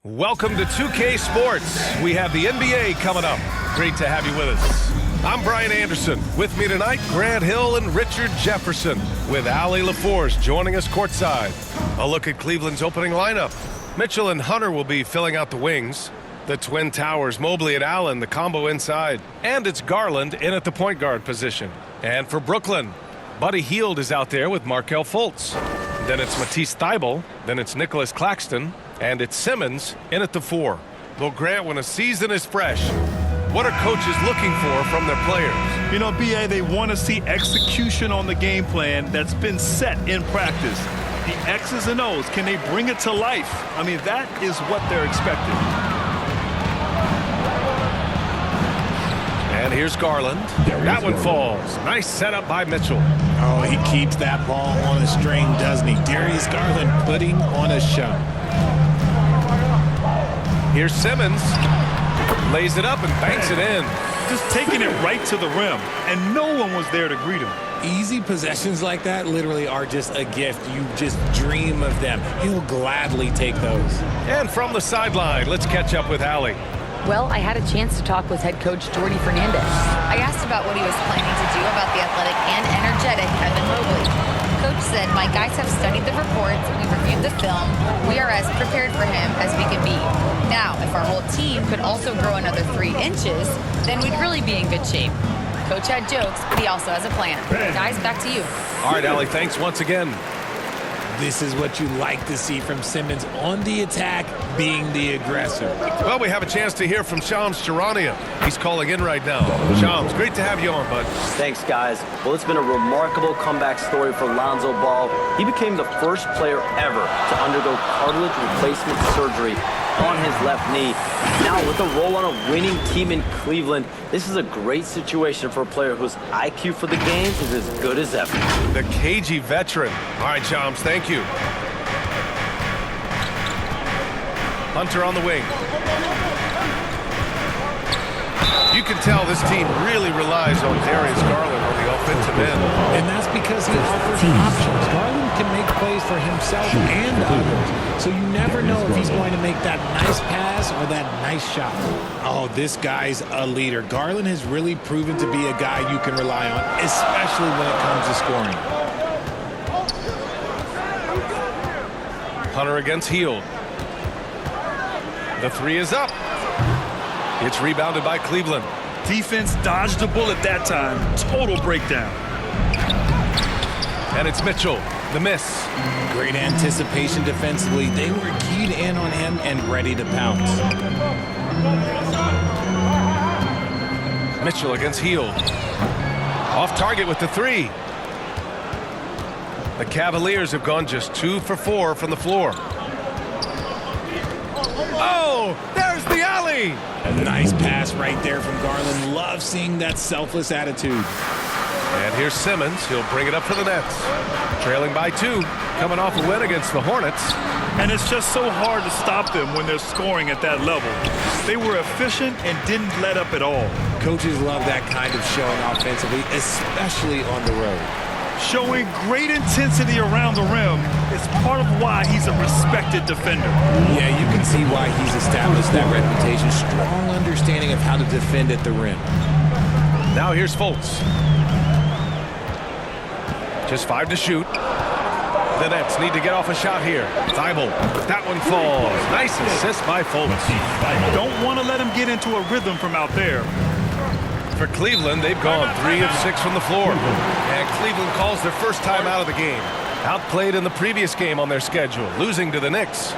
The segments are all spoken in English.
Welcome to 2K Sports. We have the NBA coming up. Great to have you with us. I'm Brian Anderson. With me tonight, Grant Hill and Richard Jefferson, with Allie LaForce joining us courtside. A look at Cleveland's opening lineup. Mitchell and Hunter will be filling out the wings. The Twin Towers, Mobley and Allen, the combo inside. And it's Garland in at the point guard position. And for Brooklyn, Buddy Hield is out there with Markelle Fultz. Then it's Matisse Thybulle. Then it's Nicholas Claxton. And it's Simmons in at the 4. Well, Grant, when a season is fresh, what are coaches looking for from their players? You know, B.A., they want to see execution on the game plan that's been set in practice. The X's and O's, can they bring it to life? I mean, that is what they're expecting. And here's Garland. That one falls. Nice setup by Mitchell. Oh, he keeps that ball on a string, doesn't he? Darius Garland putting on a show. Here's Simmons. Lays it up and banks it in. Just taking it right to the rim, and no one was there to greet him. Easy possessions like that literally are just a gift. You just dream of them. He'll gladly take those. And from the sideline, let's catch up with Allie. Well, I had a chance to talk with head coach Jordi Fernandez. I asked about what he was planning to do about the athletic and energetic Evan Mobley. Coach said, my guys have studied the reports, we've reviewed the film, we are as prepared for him as we can be. Now, if our whole team could also grow another 3 inches, then we'd really be in good shape. Coach had jokes, but he also has a plan. Guys, back to you. All right, Allie, thanks once again. This is what you like to see from Simmons on the attack, being the aggressor. Well, we have a chance to hear from Shams Charania. He's calling in right now. Shams, great to have you on, bud. Thanks, guys. Well, it's been a remarkable comeback story for Lonzo Ball. He became the first player ever to undergo cartilage replacement surgery on his left knee. Now, with a role on a winning team in Cleveland, this is a great situation for a player whose IQ for the game is as good as ever. The cagey veteran. All right, Shams, thank you. Hunter on the wing. You can tell this team really relies on Darius Garland on the offensive end. And that's because he offers options. Garland can make plays for himself and others. So you never know if he's going to make that nice pass or that nice shot. Oh, this guy's a leader. Garland has really proven to be a guy you can rely on, especially when it comes to scoring. Hunter against Hield. The 3 is up. It's rebounded by Cleveland. Defense dodged the bullet that time. Total breakdown. And it's Mitchell. The miss. Great anticipation defensively. They were keyed in on him and ready to pounce. Mitchell against Hield. Off target with the 3. The Cavaliers have gone just 2 for 4 from the floor. Oh, there's the alley. A nice pass right there from Garland. Love seeing that selfless attitude. And here's Simmons. He'll bring it up for the Nets. Trailing by 2, coming off a win against the Hornets. And it's just so hard to stop them when they're scoring at that level. They were efficient and didn't let up at all. Coaches love that kind of showing offensively, especially on the road. Showing great intensity around the rim is part of why he's a respected defender. Yeah, you can see why he's established that reputation. Strong understanding of how to defend at the rim. Now here's Fultz. Just 5 to shoot. The Nets need to get off a shot here. Thybulle. That one falls. Nice assist by Fultz. Don't want to let him get into a rhythm from out there. For Cleveland, they've gone 3 of 6 from the floor. And Cleveland calls their first time out of the game. Outplayed in the previous game on their schedule, losing to the Knicks.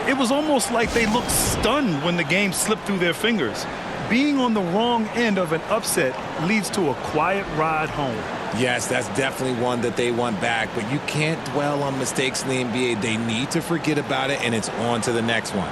It was almost like they looked stunned when the game slipped through their fingers. Being on the wrong end of an upset leads to a quiet ride home. Yes, that's definitely one that they want back, but you can't dwell on mistakes in the NBA. They need to forget about it, and it's on to the next one.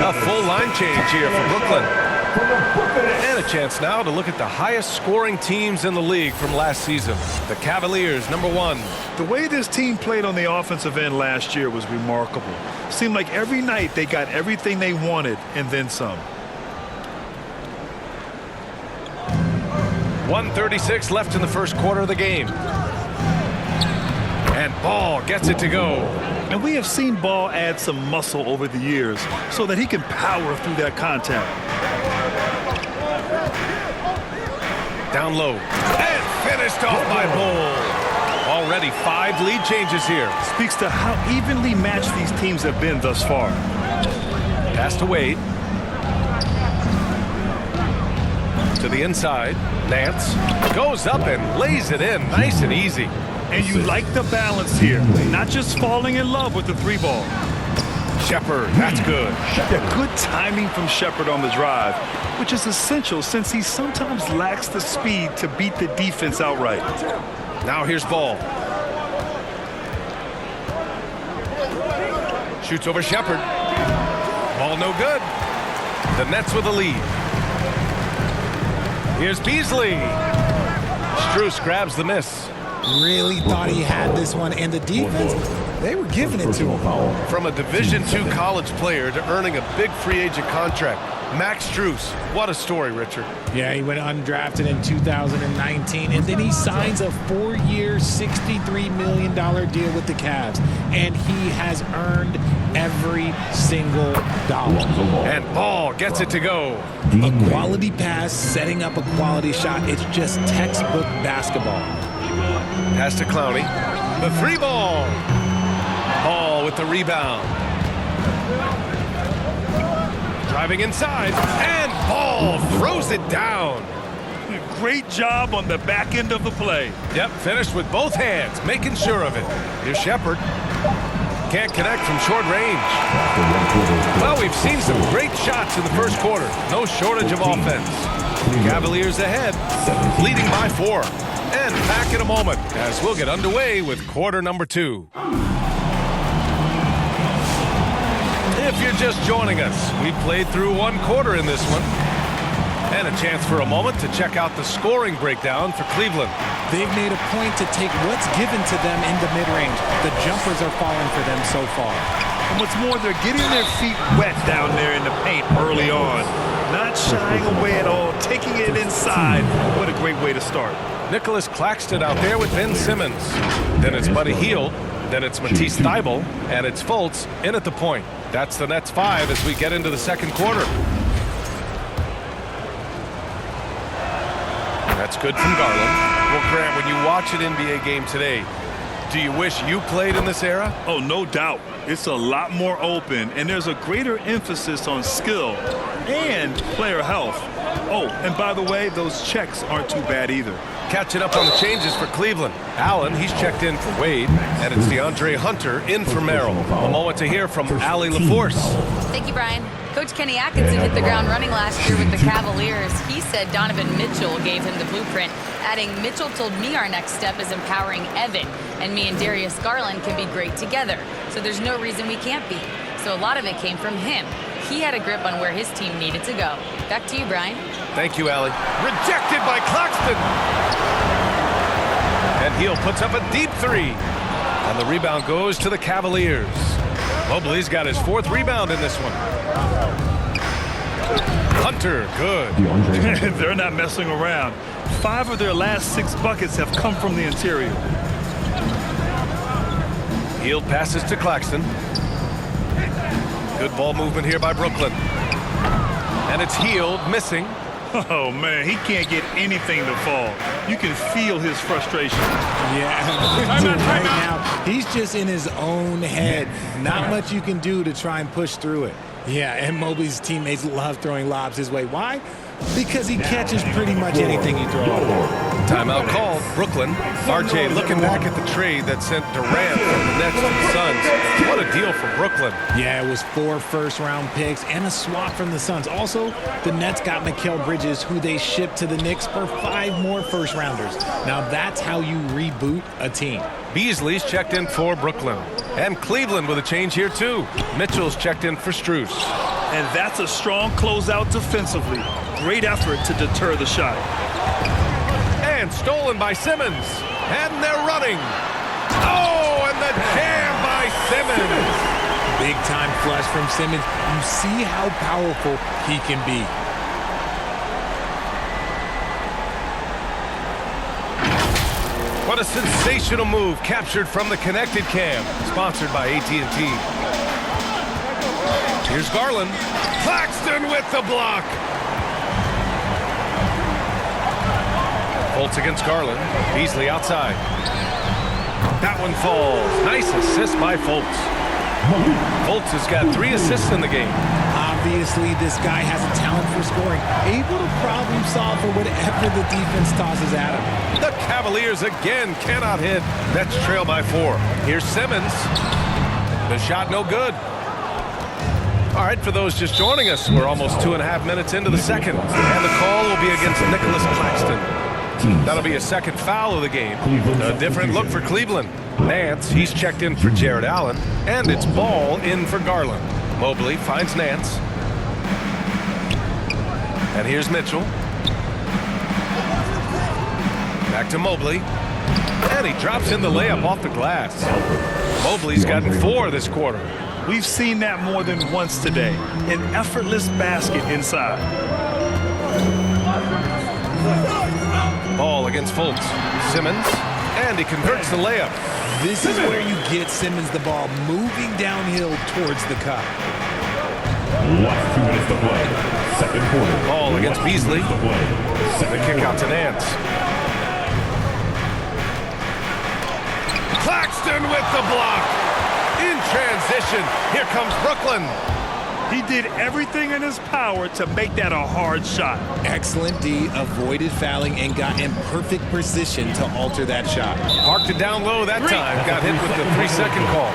A full line change here for Brooklyn. And a chance now to look at the highest scoring teams in the league from last season. The Cavaliers, #1. The way this team played on the offensive end last year was remarkable. Seemed like every night they got everything they wanted and then some. 1:36 left in the first quarter of the game. And Ball gets it to go. And we have seen Ball add some muscle over the years so that he can power through that contact. Down low. And finished off by Ball. Already 5 lead changes here. Speaks to how evenly matched these teams have been thus far. Pass to Wade. To the inside. Nance goes up and lays it in nice and easy. And you like the balance here. Not just falling in love with the 3-ball. Shepard, that's good. Yeah, good timing from Shepard on the drive, which is essential since he sometimes lacks the speed to beat the defense outright. Now here's Ball. Shoots over Shepard. Ball no good. The Nets with the lead. Here's Beasley. Strus grabs the miss. Really thought he had this one, and the defense, they were giving it to him. From a Division II college player to earning a big free agent contract, Max Strus. What a story, Richard. Yeah, he went undrafted in 2019, and then he signs a 4-year, $63 million deal with the Cavs, and he has earned every single dollar. And Ball gets it to go. A quality pass, setting up a quality shot. It's just textbook basketball. Pass to Clowney. The 3-ball. Ball with the rebound. Driving inside, and Ball throws it down. Great job on the back end of the play. Yep, finished with both hands, making sure of it. Here's Shepard. Can't connect from short range. Well, we've seen some great shots in the first quarter. No shortage of offense. Cavaliers ahead, leading by 4. And back in a moment as we'll get underway with quarter number 2. If you're just joining us, we played through 1 quarter in this one. And a chance for a moment to check out the scoring breakdown for Cleveland. They've made a point to take what's given to them in the mid-range. The jumpers are falling for them so far. And what's more, they're getting their feet wet down there in the paint early on. Not shying away at all, taking it inside. What a great way to start. Nicholas Claxton out there with Ben Simmons. Then it's Buddy Hield. Then it's Matisse Thybulle. And it's Fultz in at the point. That's the Nets 5 as we get into the second quarter. That's good from Garland. Well, Grant, when you watch an NBA game today, do you wish you played in this era? Oh, no doubt. It's a lot more open, and there's a greater emphasis on skill and player health. Oh, and by the way, those checks aren't too bad either. Catching up on the changes for Cleveland. Allen, he's checked in for Wade, and it's DeAndre Hunter in for Merrill. A moment to hear from Allie LaForce. Thank you, Brian. Coach Kenny Atkinson hit the ground running last year with the Cavaliers. He said Donovan Mitchell gave him the blueprint, adding, Mitchell told me our next step is empowering Evan, and me and Darius Garland can be great together. So there's no reason we can't be. So a lot of it came from him. He had a grip on where his team needed to go. Back to you, Brian. Thank you, Allie. Rejected by Claxton. And Hield puts up a deep 3. And the rebound goes to the Cavaliers. Mobley's got his 4th rebound in this one. Hunter, good. They're not messing around. 5 of their last 6 buckets have come from the interior. Hield passes to Claxton. Good ball movement here by Brooklyn. And it's Hield missing. Oh, man, he can't get anything to fall. You can feel his frustration. Yeah, right now, he's just in his own head. Not much you can do to try and push through it. Yeah, and Mobley's teammates love throwing lobs his way. Why? Because he catches pretty much anything you throw at him. Timeout called. Brooklyn. RJ looking back at the trade that sent Durant from the Nets to the Suns. What a deal for Brooklyn. Yeah, it was 4 first-round picks and a swap from the Suns. Also, the Nets got Mikal Bridges, who they shipped to the Knicks for 5 more first-rounders. Now, that's how you reboot a team. Beasley's checked in for Brooklyn. And Cleveland with a change here, too. Mitchell's checked in for Strus. And that's a strong closeout defensively. Great effort to deter the shot. And stolen by Simmons. And they're running. Oh, and the jam by Simmons. Big-time flush from Simmons. You see how powerful he can be. What a sensational move captured from the Connected Cam, sponsored by AT&T. Here's Garland. Claxton with the block. Fultz against Garland. Beasley outside. That one falls. Nice assist by Fultz. Fultz has got 3 assists in the game. Obviously, this guy has a talent for scoring, able to problem solve for whatever the defense tosses at him. The Cavaliers again cannot hit. Nets trail by 4. Here's Simmons. The shot no good. All right, for those just joining us, we're almost 2.5 minutes into the second. And the call will be against Nicholas Claxton. That'll be a second foul of the game. A different look for Cleveland. Nance, he's checked in for Jared Allen. And it's Ball in for Garland. Mobley finds Nance. And here's Mitchell. Back to Mobley. And he drops in the layup off the glass. Mobley's gotten 4 this quarter. We've seen that more than once today. An effortless basket inside. Ball against Fultz. Simmons. And he converts the layup. This is where you get Simmons the ball moving downhill towards the cup. Last 2 minutes to play. Second quarter. Ball against Beasley. The kick out to Nance. Claxton with the block. In transition, here comes Brooklyn. He did everything in his power to make that a hard shot. Excellent D, avoided fouling and got in perfect position to alter that shot. Parked it down low that time. Got hit with the 3-second call.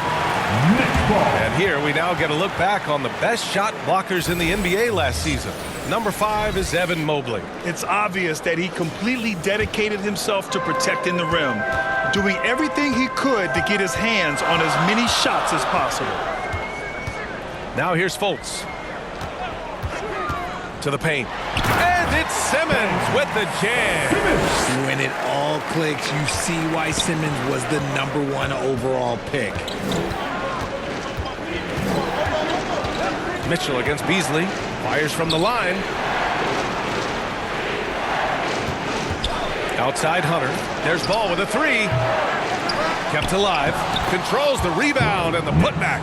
And here we now get a look back on the best shot blockers in the NBA last season. Number 5 is Evan Mobley. It's obvious that he completely dedicated himself to protecting the rim, doing everything he could to get his hands on as many shots as possible. Now here's Fultz. To the paint. And it's Simmons with the jam. When it all clicks, you see why Simmons was the #1 overall pick. Mitchell against Beasley. Fires from the line. Outside Hunter. There's Ball with a 3. Kept alive. Controls the rebound and the putback.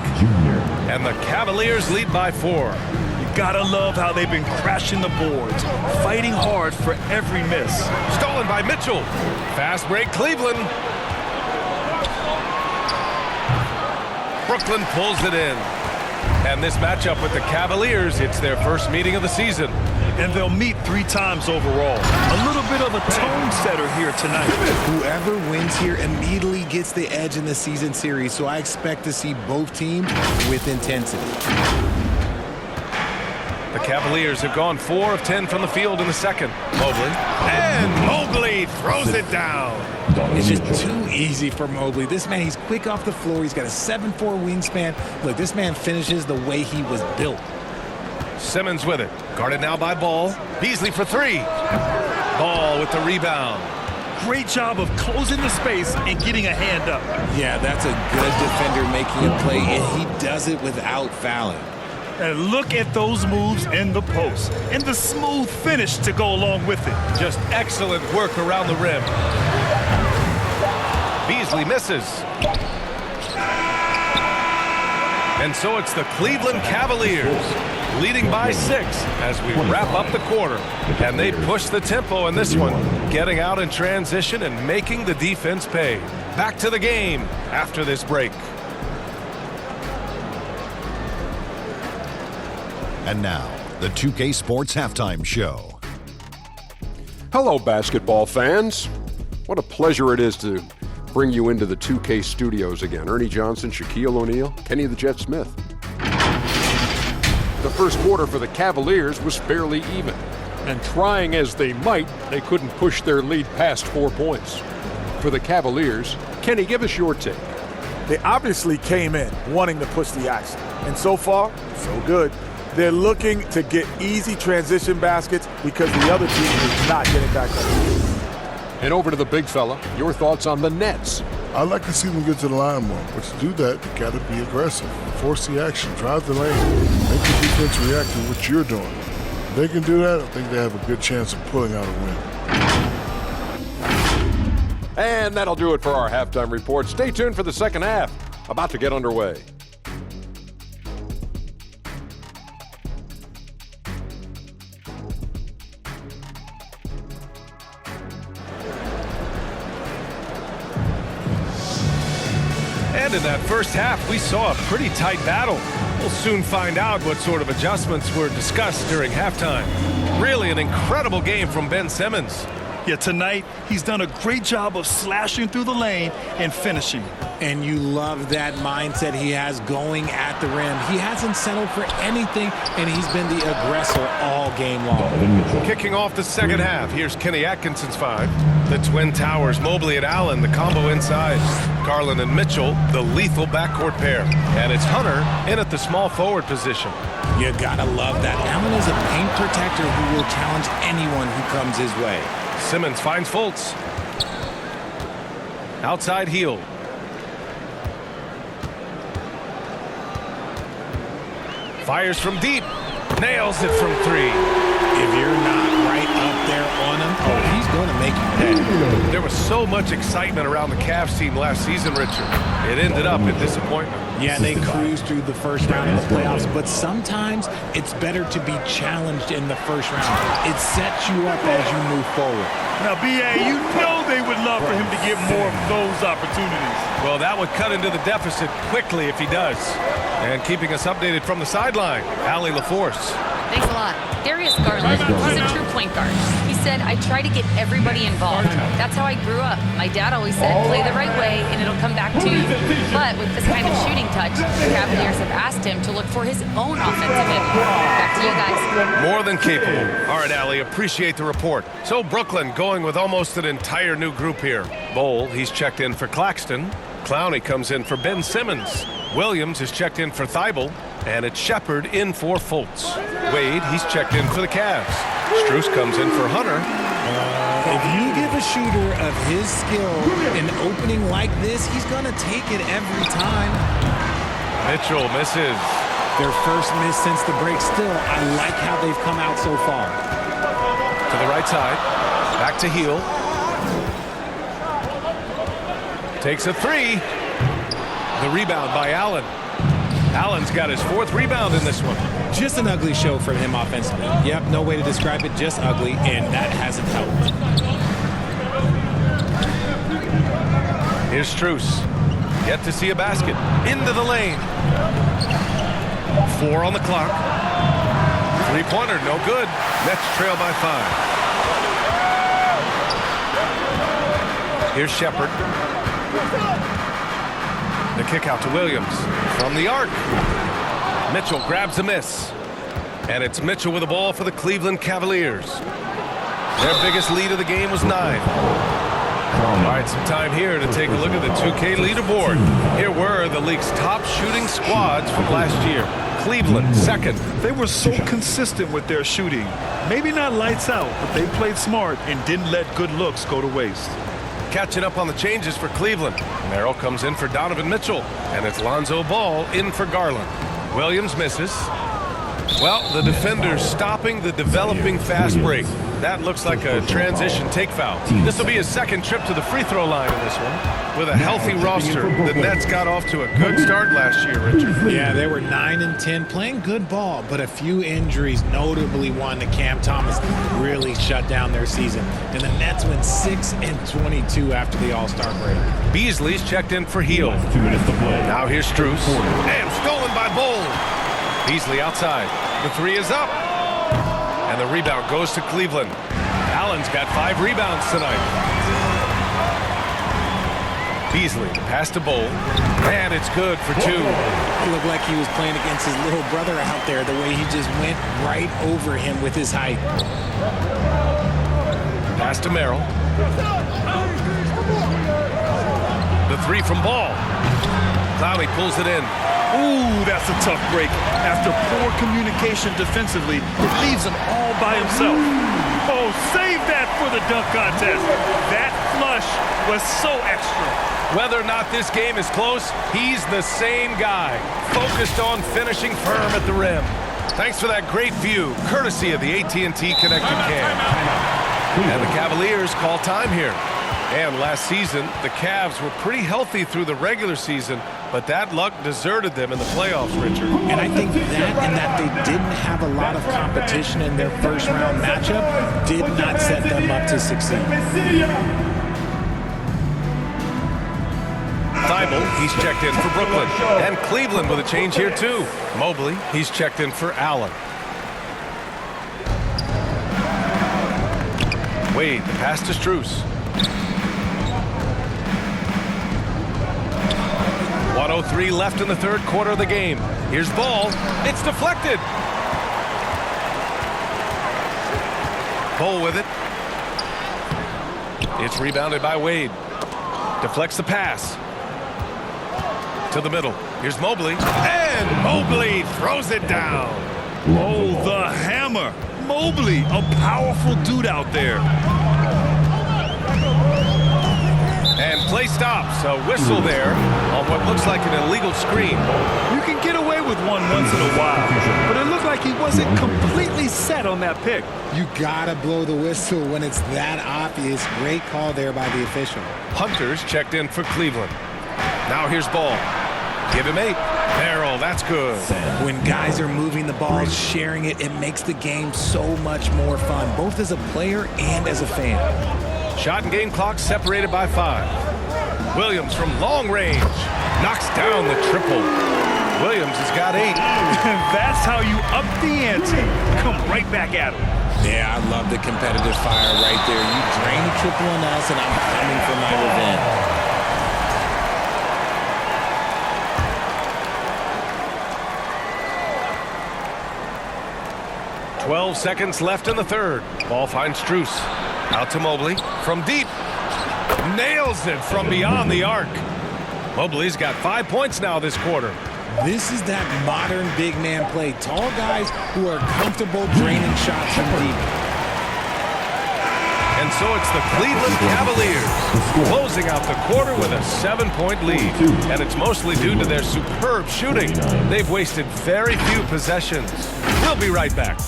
And the Cavaliers lead by 4. You gotta love how they've been crashing the boards, fighting hard for every miss. Stolen by Mitchell. Fast break Cleveland. Brooklyn pulls it in. And this matchup with the Cavaliers, it's their first meeting of the season. And they'll meet 3 times overall. A little bit of a tone setter here tonight. Whoever wins here immediately gets the edge in the season series, so I expect to see both teams with intensity. The Cavaliers have gone 4 of 10 from the field in the second. Mobley. And Mobley throws it down. It's just too easy for Mobley. This man, he's quick off the floor. He's got a 7'4" wingspan. Look, this man finishes the way he was built. Simmons with it. Guarded now by Ball. Beasley for 3. Ball with the rebound. Great job of closing the space and getting a hand up. Yeah, that's a good defender making a play, and he does it without fouling. And look at those moves in the post and the smooth finish to go along with it. Just excellent work around the rim. Beasley misses. And so it's the Cleveland Cavaliers leading by 6 as we wrap up the quarter. And they push the tempo in this one, getting out in transition and making the defense pay. Back to the game after this break. And now, the 2K Sports Halftime Show. Hello, basketball fans. What a pleasure it is to bring you into the 2K studios again. Ernie Johnson, Shaquille O'Neal, Kenny the Jet Smith. The first quarter for the Cavaliers was fairly even. And trying as they might, they couldn't push their lead past 4 points. For the Cavaliers, Kenny, give us your take. They obviously came in wanting to push the action. And so far, so good. They're looking to get easy transition baskets because the other team is not getting back on the field. And over to the big fella, your thoughts on the Nets. I'd like to see them get to the line more, but to do that, you got to be aggressive, force the action, drive the lane, make the defense react to what you're doing. If they can do that, I think they have a good chance of pulling out a win. And that'll do it for our halftime report. Stay tuned for the second half, about to get underway. And in that first half, we saw a pretty tight battle. We'll soon find out what sort of adjustments were discussed during halftime. Really an incredible game from Ben Simmons. Yeah, tonight, he's done a great job of slashing through the lane and finishing. And you love that mindset he has going at the rim. He hasn't settled for anything, and he's been the aggressor all game long. Kicking off the second half, here's Kenny Atkinson's 5. The Twin Towers, Mobley and Allen, the combo inside. Garland and Mitchell, the lethal backcourt pair. And it's Hunter in at the small forward position. You gotta love that. Allen is a paint protector who will challenge anyone who comes his way. Simmons finds Fultz. Outside heel. Fires from deep. Nails it from 3. If you're not right up there on him, oh, he's going to make you pay. There was so much excitement around the Cavs team last season, Richard. It ended up in disappointment. Yeah, they cruised through the first round of the playoffs, but sometimes it's better to be challenged in the first round. It sets you up as you move forward. Now, B.A., you know they would love for him to get more of those opportunities. Well, that would cut into the deficit quickly if he does. And keeping us updated from the sideline, Allie LaForce. Thanks a lot. Darius Garland, he's a true point guard. He said, I try to get everybody involved. That's how I grew up. My dad always said, play the right way and it'll come back to you. But with this kind of shooting touch, the Cavaliers have asked him to look for his own offensive impact. Back to you guys. More than capable. All right, Allie, appreciate the report. So Brooklyn going with almost an entire new group here. Bowl, he's checked in for Claxton. Clowney comes in for Ben Simmons. Williams is checked in for Thibault. And it's Shepard in for Fultz. Wade, he's checked in for the Cavs. Strus comes in for Hunter. If you give a shooter of his skill an opening like this, he's going to take it every time. Mitchell misses. Their first miss since the break. Still, I like how they've come out so far. To the right side. Back to heel. Takes a 3. The rebound by Allen. Allen's got his 4th rebound in this one. Just an ugly show from him offensively. Yep, no way to describe it, just ugly, and that hasn't helped. Here's Strus. Yet to see a basket. Into the lane. 4 on the clock. 3-pointer, no good. Nets trail by 5. Here's Shepard. The kick out to Williams from the arc. Mitchell grabs a miss. And it's Mitchell with the ball for the Cleveland Cavaliers. Their biggest lead of the game was 9. All right, some time here to take a look at the 2K leaderboard. Here were the league's top shooting squads from last year. Cleveland, 2nd. They were so consistent with their shooting. Maybe not lights out, but they played smart and didn't let good looks go to waste. Catching up on the changes for Cleveland. Merrill comes in for Donovan Mitchell, and it's Lonzo Ball in for Garland. Williams misses. Well, the defender's stopping the developing fast break. That looks like a transition take foul. This will be his 2nd trip to the free throw line in this one. With a healthy roster, the Nets got off to a good start last year, Richard. Yeah, they were 9-10, playing good ball, but a few injuries, notably one to Cam Thomas, really shut down their season. And the Nets went 6-22 after the All-Star break. Beasley's checked in for heel. 2 minutes to play. Now here's Strus. And stolen by Bowl. Beasley outside. The 3 is up. And the rebound goes to Cleveland. Allen's got 5 rebounds tonight. Beasley pass to Bowl. And it's good for 2. He looked like he was playing against his little brother out there, the way he just went right over him with his height. Pass to Merrill. The 3 from Ball. Clowney pulls it in. Ooh, that's a tough break. After poor communication defensively, it leaves him all by himself. Oh, save that for the dunk contest. That flush was so extra. Whether or not this game is close, he's the same guy, focused on finishing firm at the rim. Thanks for that great view, courtesy of the AT&T Connected Cam. And the Cavaliers call time here. And last season, the Cavs were pretty healthy through the regular season, but that luck deserted them in the playoffs, Richard. And I think that and that they didn't have a lot of competition in their first-round matchup did not set them up to succeed. Thibault, he's checked in for Brooklyn. And Cleveland with a change here, too. Mobley, he's checked in for Allen. Wade, the pass to Strus. 1:03 left in the third quarter of the game. Here's Ball. It's deflected. Ball with it. It's rebounded by Wade. Deflects the pass. To the middle. Here's Mobley. And Mobley throws it down. Oh, the hammer. Mobley, a powerful dude out there. And play stops. A whistle there on what looks like an illegal screen. You can get away with one once in a while, but it looked like he wasn't completely set on that pick. You gotta blow the whistle when it's that obvious. Great call there by the official. Hunter's checked in for Cleveland. Now here's Ball. Give him 8. Merrill, that's good. When guys are moving the ball, sharing it, it makes the game so much more fun, both as a player and as a fan. Shot and game clock separated by 5. Williams from long range knocks down the triple. Williams has got 8. That's how you up the ante. Come right back at him. Yeah, I love the competitive fire right there. You drain the triple on us, and I'm coming for my revenge. 12 seconds left in the third. Ball finds Strus. Out to Mobley from deep. Nails it from beyond the arc. Mobley's got 5 points now this quarter. This is that modern big man play. Tall guys who are comfortable draining shots from deep. And so it's the Cleveland Cavaliers closing out the quarter with a 7-point lead. And it's mostly due to their superb shooting. They've wasted very few possessions. We'll be right back.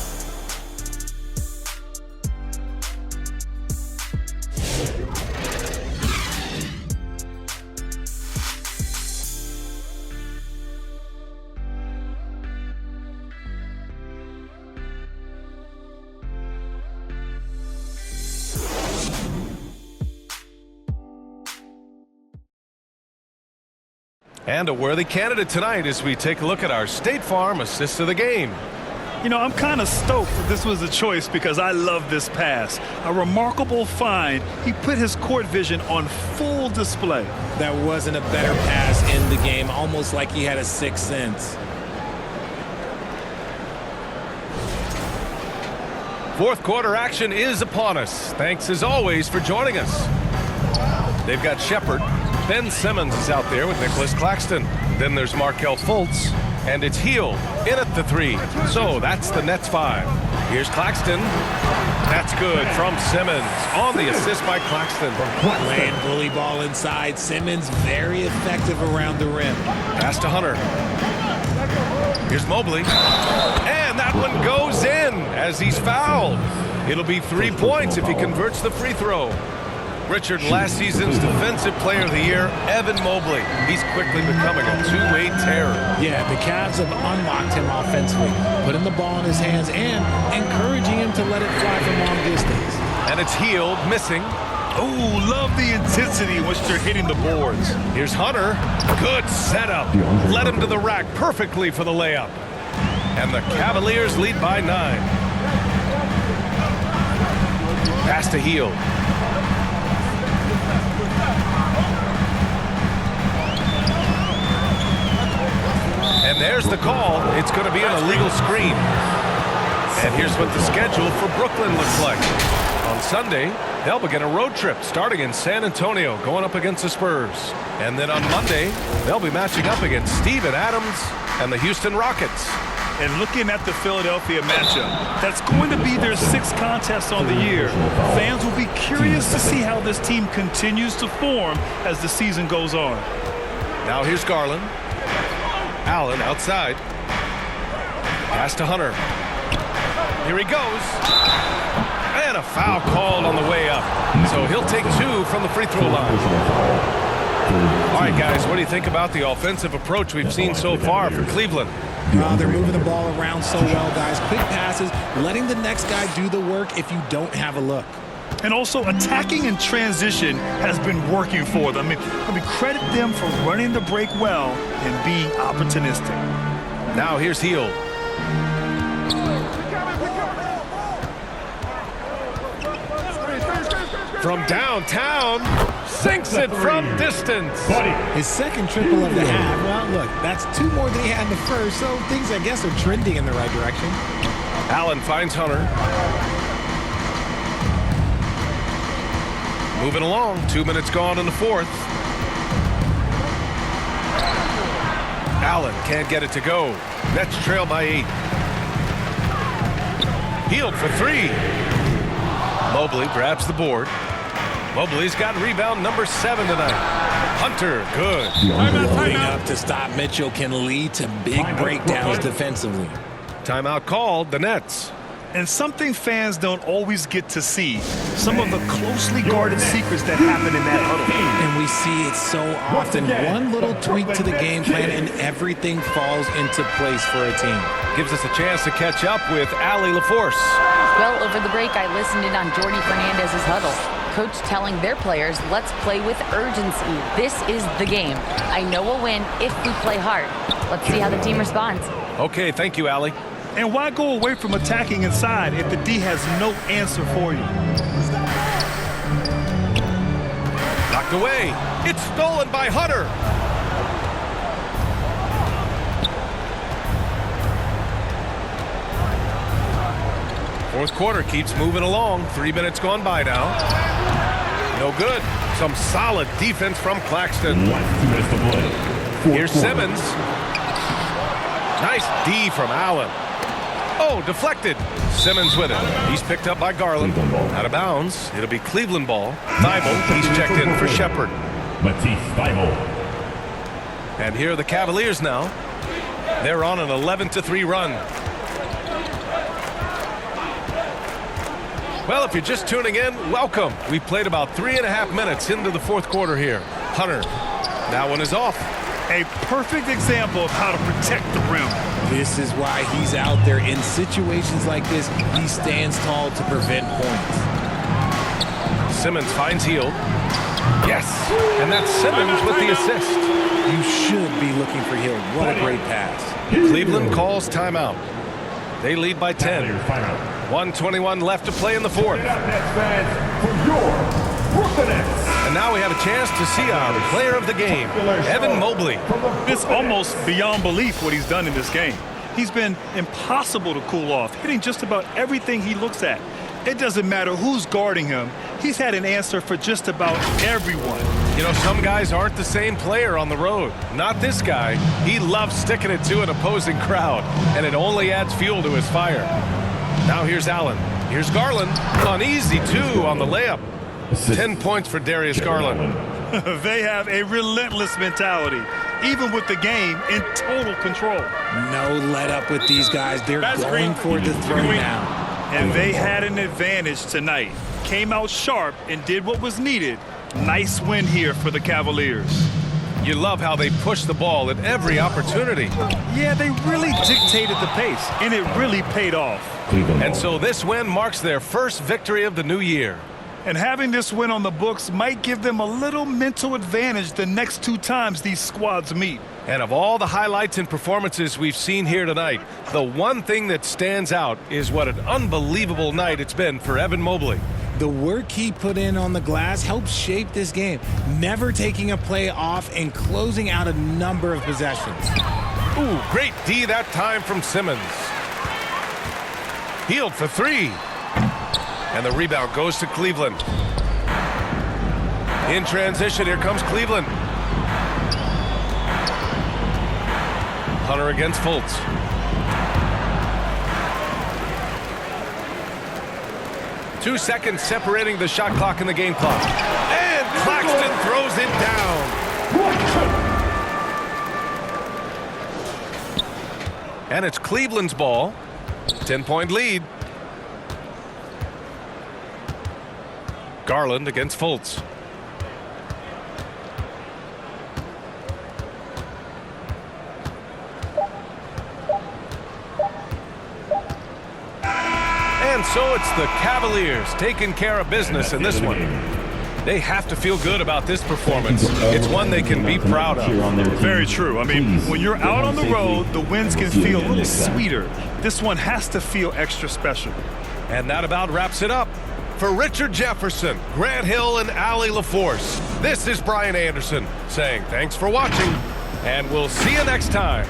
And a worthy candidate tonight as we take a look at our State Farm assist of the game. You know, I'm kind of stoked that this was a choice because I love this pass. A remarkable find. He put his court vision on full display. That wasn't a better pass in the game, almost like he had a sixth sense. Fourth quarter action is upon us. Thanks as always for joining us. They've got Shepard. Ben Simmons is out there with Nicholas Claxton. Then there's Markelle Fultz. And it's Hield in at the 3. So that's the Nets 5. Here's Claxton. That's good from Simmons on the assist by Claxton. Playing bully ball inside. Simmons very effective around the rim. Pass to Hunter. Here's Mobley. And that one goes in as he's fouled. It'll be 3 points if he converts the free throw. Richard, last season's Defensive Player of the Year, Evan Mobley. He's quickly becoming a two-way terror. Yeah, the Cavs have unlocked him offensively, putting the ball in his hands and encouraging him to let it fly from long distance. And it's Hield missing. Oh, love the intensity in which they're hitting the boards. Here's Hunter. Good setup. Led him to the rack perfectly for the layup. And the Cavaliers lead by 9. Pass to Hield. And there's the call. It's going to be an illegal screen. And here's what the schedule for Brooklyn looks like. On Sunday, they'll begin a road trip starting in San Antonio, going up against the Spurs. And then on Monday, they'll be matching up against Steven Adams and the Houston Rockets. And looking at the Philadelphia matchup, that's going to be their 6th contest on the year. Fans will be curious to see how this team continues to form as the season goes on. Now here's Garland. Allen outside. Pass to Hunter. Here he goes. And a foul called on the way up. So he'll take 2 from the free throw line. All right, guys, what do you think about the offensive approach we've seen so far for Cleveland? They're moving the ball around so well, guys. Quick passes, letting the next guy do the work if you don't have a look. And also attacking in transition has been working for them. I mean, credit them for running the break well and being opportunistic. Now here's Hield. From downtown, sinks it from distance. His second triple of the half. Well, look, that's 2 more than he had in the first, so things, I guess, are trending in the right direction. Allen finds Hunter. Moving along, 2 minutes gone in the fourth. Allen can't get it to go. Nets trail by 8. Hield for 3. Mobley grabs the board. Mobley's got rebound number 7 tonight. Hunter, good. Loading up to stop Mitchell can lead to big breakdowns defensively. Timeout called, the Nets. And something fans don't always get to see, some of the closely guarded secrets that happen in that huddle. And we see it so often. One little tweak to the game plan and everything falls into place for a team. Gives us a chance to catch up with Allie LaForce. Well, over the break, I listened in on Jordi Fernandez's huddle. Coach telling their players, let's play with urgency. This is the game. I know we'll win if we play hard. Let's see how the team responds. Okay, thank you, Allie. And why go away from attacking inside if the D has no answer for you? Knocked away. It's stolen by Hunter. Fourth quarter keeps moving along. 3 minutes gone by now. No good. Some solid defense from Claxton. Here's Simmons. Nice D from Allen. Oh, deflected. Simmons with it. He's picked up by Garland. Out of bounds. It'll be Cleveland ball. Thibault, he's checked in for Shepard. Matisse Thibault. And here are the Cavaliers now. They're on an 11-3 run. Well, if you're just tuning in, welcome. We played about 3.5 minutes into the fourth quarter here. Hunter, that one is off. A perfect example of how to protect the rim. This is why he's out there. In situations like this, he stands tall to prevent points. Simmons finds Hield. Yes, and that's Simmons with the assist. You should be looking for Hield. What a great pass. Cleveland calls timeout. They lead by 10. 1:21 left to play in the fourth. And now we have a chance to see our player of the game, Evan Mobley. It's almost beyond belief what he's done in this game. He's been impossible to cool off, hitting just about everything he looks at. It doesn't matter who's guarding him. He's had an answer for just about everyone. You know, some guys aren't the same player on the road. Not this guy. He loves sticking it to an opposing crowd, and it only adds fuel to his fire. Now here's Allen. Here's Garland. An easy 2 on the layup. 10 points for Darius Garland. They have a relentless mentality, even with the game in total control. No let up with these guys. They're going for the throw now. And they had an advantage tonight. Came out sharp and did what was needed. Nice win here for the Cavaliers. You love how they push the ball at every opportunity. Yeah, they really dictated the pace, and it really paid off. And so this win marks their first victory of the new year. And having this win on the books might give them a little mental advantage the next 2 times these squads meet. And of all the highlights and performances we've seen here tonight, the one thing that stands out is what an unbelievable night it's been for Evan Mobley. The work he put in on the glass helped shape this game, never taking a play off and closing out a number of possessions. Ooh, great D that time from Simmons. Hield for 3. And the rebound goes to Cleveland. In transition, here comes Cleveland. Hunter against Fultz. Two seconds separating the shot clock and the game clock. And Claxton throws it down. And it's Cleveland's ball. 10-point lead. Garland against Fultz. And so it's the Cavaliers taking care of business in this one. They have to feel good about this performance. It's one they can be proud of. Very true. I mean, when you're out on the road, the wins can feel a little sweeter. This one has to feel extra special. And that about wraps it up. For Richard Jefferson, Grant Hill, and Allie LaForce, this is Brian Anderson saying thanks for watching, and we'll see you next time.